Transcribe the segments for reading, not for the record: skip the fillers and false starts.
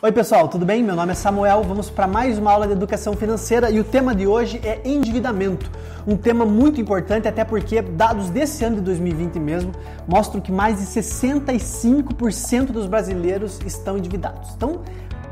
Oi pessoal, tudo bem? Meu nome é Samuel, vamos para mais uma aula de educação financeira e o tema de hoje é endividamento. Um tema muito importante, até porque dados desse ano de 2020 mesmo mostram que mais de 65% dos brasileiros estão endividados. Então,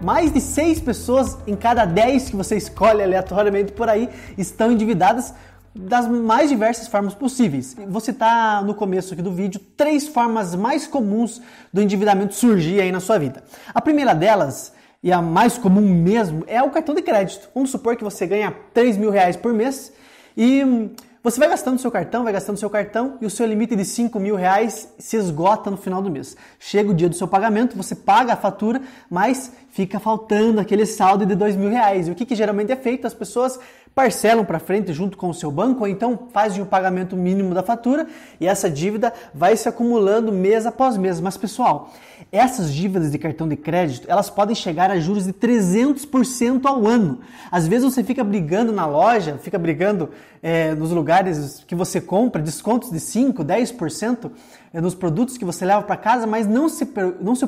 mais de 6 pessoas em cada 10 que você escolhe aleatoriamente por aí estão endividadas das mais diversas formas possíveis. Vou citar no começo aqui do vídeo 3 formas mais comuns do endividamento surgir aí na sua vida. A primeira delas, e a mais comum mesmo, é o cartão de crédito. Vamos supor que você ganha R$3.000 por mês e você vai gastando seu cartão e o seu limite de R$5.000 se esgota no final do mês. Chega o dia do seu pagamento, você paga a fatura, mas fica faltando aquele saldo de R$2.000. E o que geralmente é feito? As pessoas parcelam para frente junto com o seu banco ou então fazem o pagamento mínimo da fatura e essa dívida vai se acumulando mês após mês. Mas pessoal, essas dívidas de cartão de crédito, elas podem chegar a juros de 300% ao ano. Às vezes você fica brigando na loja, fica brigando nos lugares que você compra, descontos de 5%, 10% nos produtos que você leva para casa, mas não se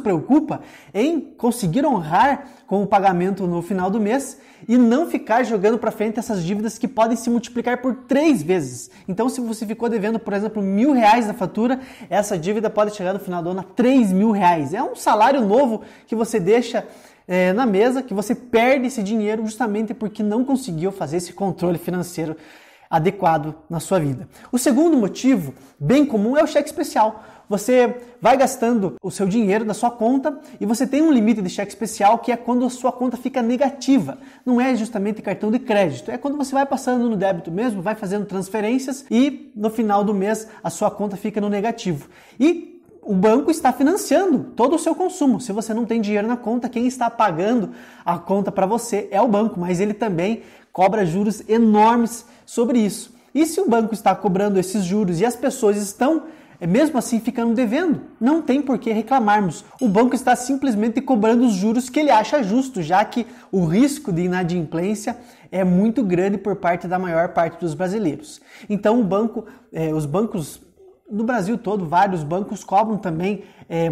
preocupa em conseguir honrar com o pagamento no final do mês e não ficar jogando para frente essas dívidas que podem se multiplicar por 3 vezes. Então, se você ficou devendo, por exemplo, R$1.000 da fatura, essa dívida pode chegar no final do ano a R$3.000. É um salário novo que você deixa na mesa, que você perde esse dinheiro justamente porque não conseguiu fazer esse controle financeiro adequado na sua vida. O segundo motivo, bem comum, é o cheque especial. Você vai gastando o seu dinheiro da sua conta e você tem um limite de cheque especial que é quando a sua conta fica negativa. Não é justamente cartão de crédito, é quando você vai passando no débito mesmo, vai fazendo transferências e no final do mês a sua conta fica no negativo. E o banco está financiando todo o seu consumo. Se você não tem dinheiro na conta, quem está pagando a conta para você é o banco, mas ele também cobra juros enormes sobre isso. E se o banco está cobrando esses juros e as pessoas estão, mesmo assim, ficando devendo, não tem por que reclamarmos. O banco está simplesmente cobrando os juros que ele acha justo, já que o risco de inadimplência é muito grande por parte da maior parte dos brasileiros. Então, os bancos no Brasil todo, vários bancos cobram também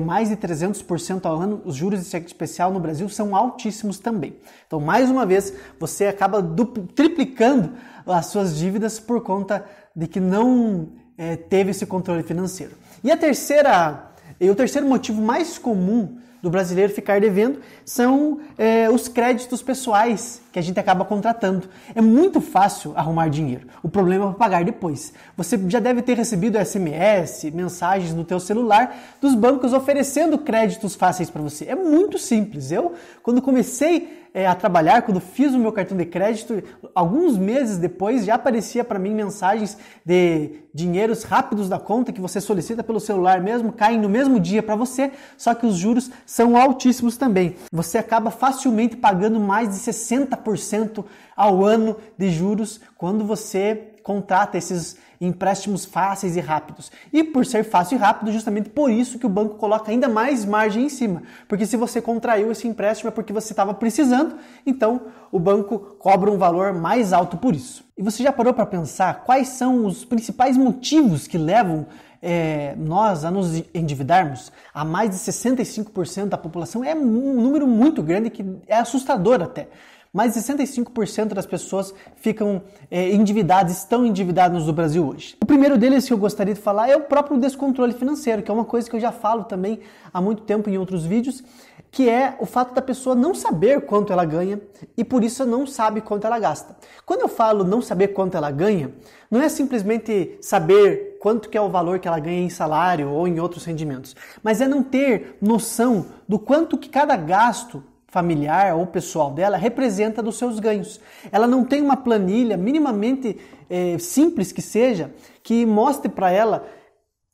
mais de 300% ao ano. Os juros de cheque especial no Brasil são altíssimos também. Então, mais uma vez, você acaba triplicando as suas dívidas por conta de que não teve esse controle financeiro. E o terceiro motivo mais comum do brasileiro ficar devendo são os créditos pessoais que a gente acaba contratando. É muito fácil arrumar dinheiro. O problema é pagar depois. Você já deve ter recebido SMS, mensagens no teu celular dos bancos oferecendo créditos fáceis para você. É muito simples. Eu, quando comecei a trabalhar, quando fiz o meu cartão de crédito, alguns meses depois já aparecia para mim mensagens de dinheiros rápidos da conta que você solicita pelo celular mesmo, caem no mesmo dia para você, só que os juros são altíssimos também. Você acaba facilmente pagando mais de 60% ao ano de juros quando você contrata esses empréstimos fáceis e rápidos. E por ser fácil e rápido, justamente por isso que o banco coloca ainda mais margem em cima. Porque se você contraiu esse empréstimo é porque você estava precisando, então o banco cobra um valor mais alto por isso. E você já parou para pensar quais são os principais motivos que levam nós a nos endividarmos? A mais de 65% da população é um número muito grande que é assustador até. Mais de 65% das pessoas ficam estão endividadas no Brasil hoje. O primeiro deles que eu gostaria de falar é o próprio descontrole financeiro, que é uma coisa que eu já falo também há muito tempo em outros vídeos, que é o fato da pessoa não saber quanto ela ganha e por isso não sabe quanto ela gasta. Quando eu falo não saber quanto ela ganha, não é simplesmente saber quanto que é o valor que ela ganha em salário ou em outros rendimentos, mas é não ter noção do quanto que cada gasto familiar ou pessoal dela representa dos seus ganhos. Ela não tem uma planilha minimamente simples que seja, que mostre para ela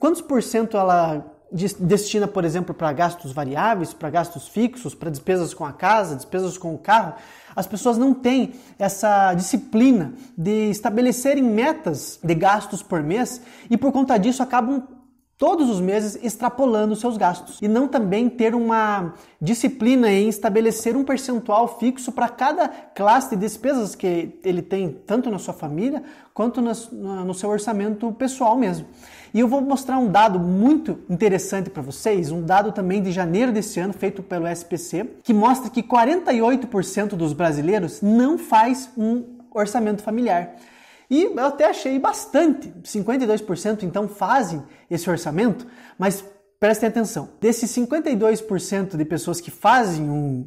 quantos por cento ela destina, por exemplo, para gastos variáveis, para gastos fixos, para despesas com a casa, despesas com o carro. As pessoas não têm essa disciplina de estabelecerem metas de gastos por mês e por conta disso acabam todos os meses extrapolando os seus gastos e não também ter uma disciplina em estabelecer um percentual fixo para cada classe de despesas que ele tem, tanto na sua família quanto no seu orçamento pessoal mesmo. E eu vou mostrar um dado muito interessante para vocês, um dado também de janeiro desse ano, feito pelo SPC, que mostra que 48% dos brasileiros não faz um orçamento familiar. E eu até achei bastante, 52% então fazem esse orçamento, mas prestem atenção, desses 52% de pessoas que fazem um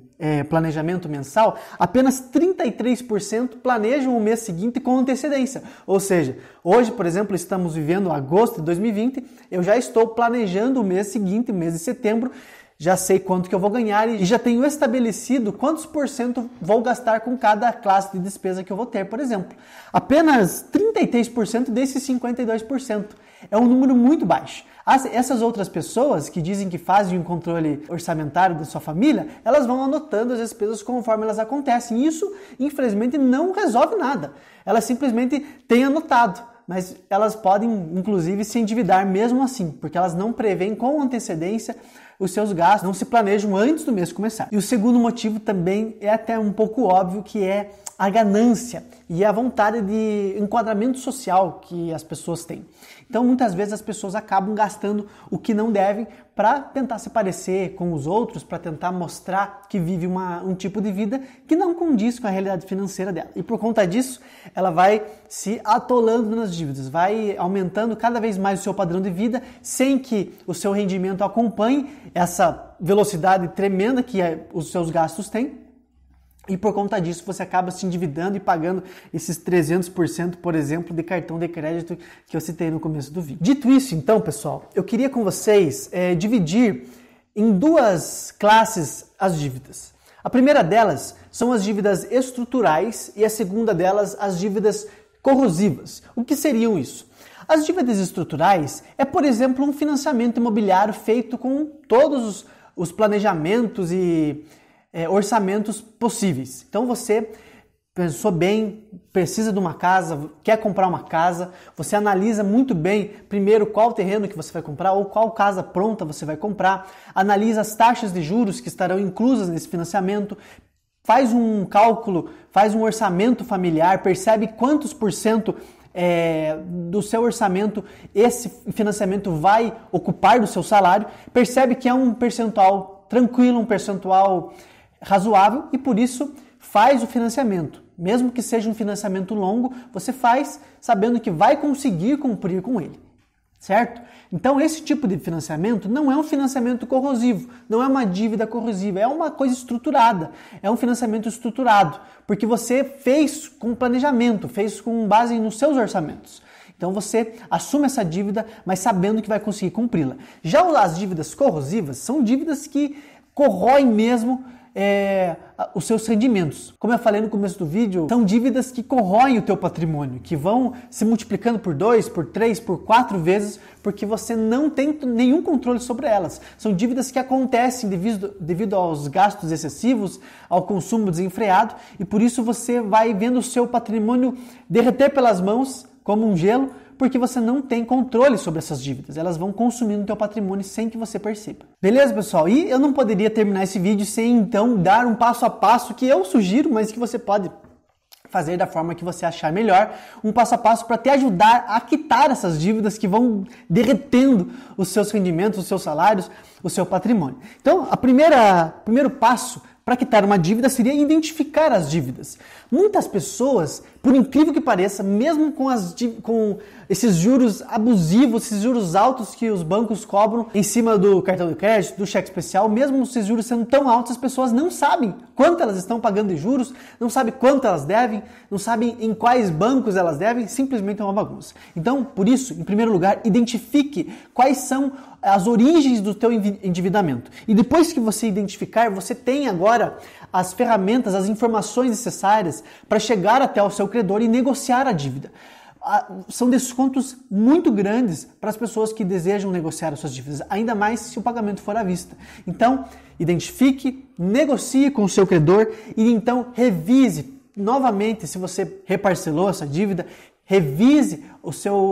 planejamento mensal, apenas 33% planejam o mês seguinte com antecedência. Ou seja, hoje, por exemplo, estamos vivendo agosto de 2020, eu já estou planejando o mês seguinte, mês de setembro, já sei quanto que eu vou ganhar e já tenho estabelecido quantos por cento vou gastar com cada classe de despesa que eu vou ter, por exemplo. Apenas 33% desses 52%. É um número muito baixo. Essas outras pessoas que dizem que fazem um controle orçamentário da sua família, elas vão anotando as despesas conforme elas acontecem. Isso, infelizmente, não resolve nada. Elas simplesmente têm anotado. Mas elas podem, inclusive, se endividar mesmo assim, porque elas não preveem com antecedência os seus gastos, não se planejam antes do mês começar. E o segundo motivo também é até um pouco óbvio, que é a ganância e a vontade de enquadramento social que as pessoas têm. Então, muitas vezes as pessoas acabam gastando o que não devem para tentar se parecer com os outros, para tentar mostrar que vive um tipo de vida que não condiz com a realidade financeira dela. E por conta disso, ela vai se atolando nas dívidas, vai aumentando cada vez mais o seu padrão de vida, sem que o seu rendimento acompanhe essa velocidade tremenda que os seus gastos têm. E por conta disso, você acaba se endividando e pagando esses 300%, por exemplo, de cartão de crédito que eu citei no começo do vídeo. Dito isso, então, pessoal, eu queria com vocês dividir em duas classes as dívidas. A primeira delas são as dívidas estruturais e a segunda delas, as dívidas corrosivas. O que seriam isso? As dívidas estruturais é, por exemplo, um financiamento imobiliário feito com todos os planejamentos e orçamentos possíveis. Então você pensou bem, precisa de uma casa, quer comprar uma casa, você analisa muito bem primeiro qual terreno que você vai comprar ou qual casa pronta você vai comprar, analisa as taxas de juros que estarão inclusas nesse financiamento, faz um cálculo, faz um orçamento familiar, percebe quantos por cento do seu orçamento esse financiamento vai ocupar do seu salário, percebe que é um percentual tranquilo, um percentual razoável e por isso faz o financiamento. Mesmo que seja um financiamento longo, você faz sabendo que vai conseguir cumprir com ele, certo? Então esse tipo de financiamento não é um financiamento corrosivo, não é uma dívida corrosiva, é uma coisa estruturada, é um financiamento estruturado, porque você fez com planejamento, fez com base nos seus orçamentos. Então você assume essa dívida, mas sabendo que vai conseguir cumpri-la. Já as dívidas corrosivas são dívidas que corroem mesmo os seus rendimentos. Como eu falei no começo do vídeo, são dívidas que corroem o teu patrimônio, que vão se multiplicando por 2, por 3, por 4 vezes, porque você não tem nenhum controle sobre elas. São dívidas que acontecem devido aos gastos excessivos, ao consumo desenfreado, e por isso você vai vendo o seu patrimônio derreter pelas mãos, como um gelo, porque você não tem controle sobre essas dívidas. Elas vão consumindo o teu patrimônio sem que você perceba. Beleza, pessoal? E eu não poderia terminar esse vídeo sem, então, dar um passo a passo que eu sugiro, mas que você pode fazer da forma que você achar melhor, um passo a passo para te ajudar a quitar essas dívidas que vão derretendo os seus rendimentos, os seus salários, o seu patrimônio. Então, primeiro passo para quitar uma dívida seria identificar as dívidas. Muitas pessoas, por incrível que pareça, mesmo com esses juros abusivos, esses juros altos que os bancos cobram em cima do cartão de crédito, do cheque especial, mesmo esses juros sendo tão altos, as pessoas não sabem quanto elas estão pagando de juros, não sabem quanto elas devem, não sabem em quais bancos elas devem, simplesmente é uma bagunça. Então, por isso, em primeiro lugar, identifique quais são as origens do teu endividamento. E depois que você identificar, você tem agora as ferramentas, as informações necessárias para chegar até o seu credor e negociar a dívida. São descontos muito grandes para as pessoas que desejam negociar as suas dívidas, ainda mais se o pagamento for à vista. Então, identifique, negocie com o seu credor e então revise novamente se você reparcelou essa dívida, revise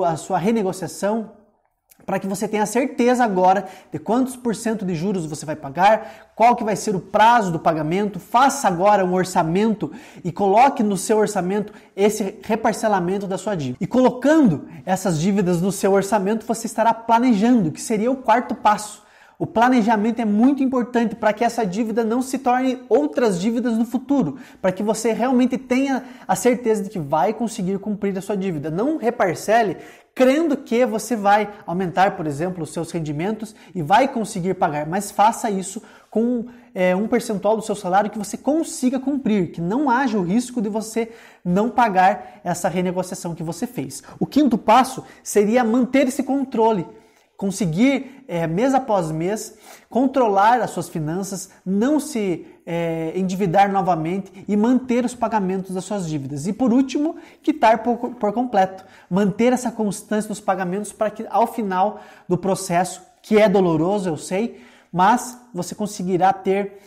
a sua renegociação para que você tenha certeza agora de quantos por cento de juros você vai pagar, qual que vai ser o prazo do pagamento. Faça agora um orçamento e coloque no seu orçamento esse reparcelamento da sua dívida. E colocando essas dívidas no seu orçamento, você estará planejando, que seria o quarto passo. O planejamento é muito importante para que essa dívida não se torne outras dívidas no futuro, para que você realmente tenha a certeza de que vai conseguir cumprir a sua dívida. Não reparcele crendo que você vai aumentar, por exemplo, os seus rendimentos e vai conseguir pagar, mas faça isso com um percentual do seu salário que você consiga cumprir, que não haja o risco de você não pagar essa renegociação que você fez. O quinto passo seria manter esse controle. Conseguir, mês após mês, controlar as suas finanças, não se endividar novamente e manter os pagamentos das suas dívidas. E por último, quitar por completo. Manter essa constância nos pagamentos para que ao final do processo, que é doloroso, eu sei, mas você conseguirá ter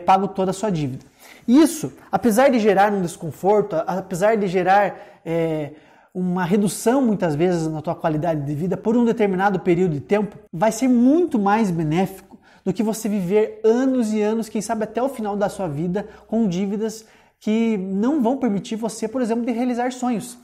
pago toda a sua dívida. Isso, apesar de gerar um desconforto, apesar de gerar uma redução muitas vezes na tua qualidade de vida por um determinado período de tempo, vai ser muito mais benéfico do que você viver anos e anos, quem sabe até o final da sua vida, com dívidas que não vão permitir você, por exemplo, de realizar sonhos.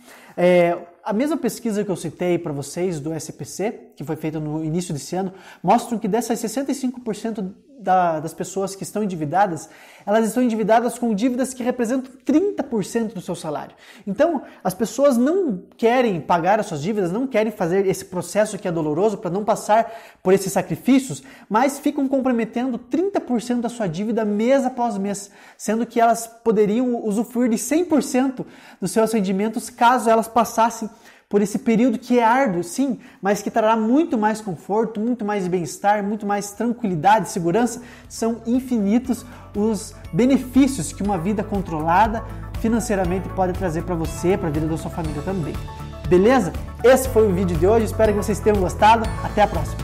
A mesma pesquisa que eu citei para vocês do SPC, que foi feita no início desse ano, mostram que dessas 65% das pessoas que estão endividadas, elas estão endividadas com dívidas que representam 30% do seu salário. Então, as pessoas não querem pagar as suas dívidas, não querem fazer esse processo que é doloroso para não passar por esses sacrifícios, mas ficam comprometendo 30% da sua dívida mês após mês, sendo que elas poderiam usufruir de 100% dos seus rendimentos caso elas passassem por esse período que é árduo, sim, mas que trará muito mais conforto, muito mais bem-estar, muito mais tranquilidade, segurança. São infinitos os benefícios que uma vida controlada financeiramente pode trazer para você, para a vida da sua família também. Beleza? Esse foi o vídeo de hoje, espero que vocês tenham gostado. Até a próxima!